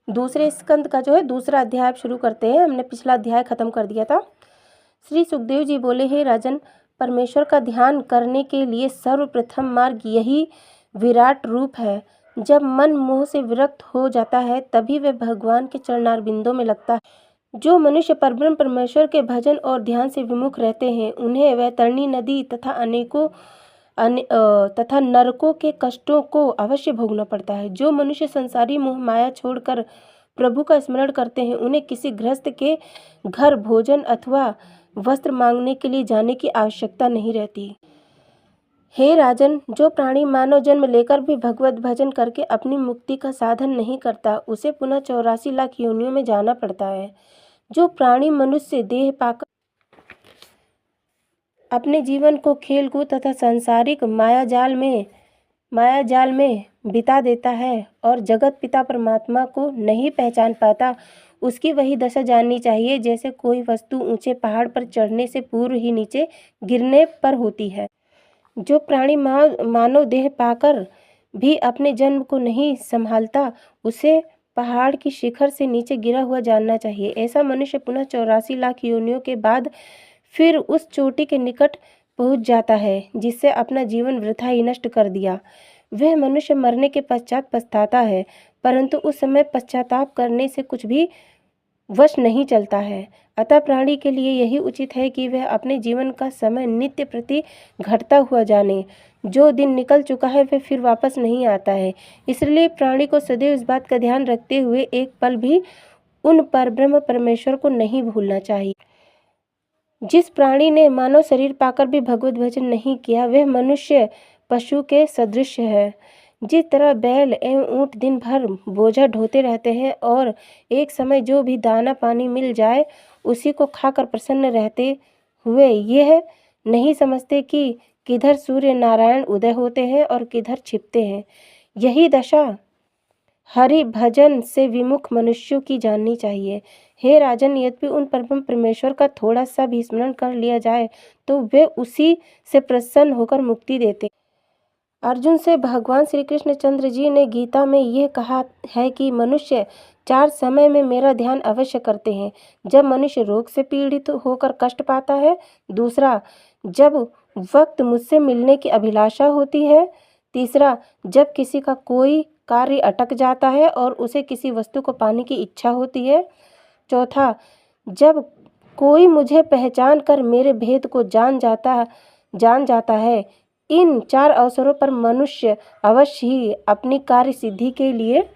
दूसरे स्कंद का जो है दूसरा अध्याय शुरू करते हैं। हमने पिछला अध्याय खत्म कर दिया था। श्री सुखदेव जी बोले, हे राजन, परमेश्वर का ध्यान करने के लिए सर्वप्रथम मार्ग यही विराट रूप है। जब मन मोह से विरक्त हो जाता है तभी वह भगवान के चरणारविंदों में लगता है। जो मनुष्य परब्रह्म परमेश्वर के भजन और ध्यान से विमुख रहते हैं उन्हें वैतरणी नदी तथा नरकों के कष्टों को अवश्य भोगना पड़ता है। जो मनुष्य संसारी मोह माया छोड़कर प्रभु का स्मरण करते हैं उन्हें किसी गृहस्थ के घर भोजन अथवा वस्त्र मांगने के लिए जाने की आवश्यकता नहीं रहती। हे राजन, जो प्राणी मानव जन्म लेकर भी भगवत भजन करके अपनी मुक्ति का साधन नहीं करता उसे पुनः 84 लाख योनियों में जाना पड़ता है। जो प्राणी मनुष्य देह पाकर अपने जीवन को खेलकूद तथा सांसारिक मायाजाल में बिता देता है और जगत पिता परमात्मा को नहीं पहचान पाता, उसकी वही दशा जाननी चाहिए जैसे कोई वस्तु ऊंचे पहाड़ पर चढ़ने से पूर्व ही नीचे गिरने पर होती है। जो प्राणी मानव देह पाकर भी अपने जन्म को नहीं संभालता उसे पहाड़ की शिखर से नीचे गिरा हुआ जानना चाहिए। ऐसा मनुष्य पुनः 84 लाख योनियों के बाद फिर उस चोटी के निकट पहुंच जाता है जिससे अपना जीवन वृथा ही नष्ट कर दिया। वह मनुष्य मरने के पश्चात पछताता है, परंतु उस समय पश्चाताप करने से कुछ भी वश नहीं चलता है। अतः प्राणी के लिए यही उचित है कि वह अपने जीवन का समय नित्य प्रति घटता हुआ जाने। जो दिन निकल चुका है वह फिर वापस नहीं आता है। इसलिए प्राणी को सदैव इस बात का ध्यान रखते हुए एक पल भी उन परब्रह्म परमेश्वर को नहीं भूलना चाहिए। जिस प्राणी ने मानव शरीर पाकर भी भगवत भजन नहीं किया वह मनुष्य पशु के सदृश है। जिस तरह बैल एवं ऊंट दिन भर बोझा ढोते रहते हैं और एक समय जो भी दाना पानी मिल जाए उसी को खाकर प्रसन्न रहते हुए यह नहीं समझते कि किधर सूर्य नारायण उदय होते हैं और किधर छिपते हैं, यही दशा हरि भजन से विमुख मनुष्यों की जाननी चाहिए। हे राजन, यद्यपि उन परम परमेश्वर का थोड़ा सा भी स्मरण कर लिया जाए तो वे उसी से प्रसन्न होकर मुक्ति देते। अर्जुन से भगवान श्री कृष्ण चंद्र जी ने गीता में यह कहा है कि मनुष्य 4 समय में मेरा ध्यान अवश्य करते हैं। जब मनुष्य रोग से पीड़ित होकर कष्ट पाता है, दूसरा जब वक्त मुझसे मिलने की अभिलाषा होती है, तीसरा जब किसी का कोई कार्य अटक जाता है और उसे किसी वस्तु को पाने की इच्छा होती है, चौथा जब कोई मुझे पहचान कर मेरे भेद को जान जाता है। इन 4 अवसरों पर मनुष्य अवश्य ही अपनी कार्य सिद्धि के लिए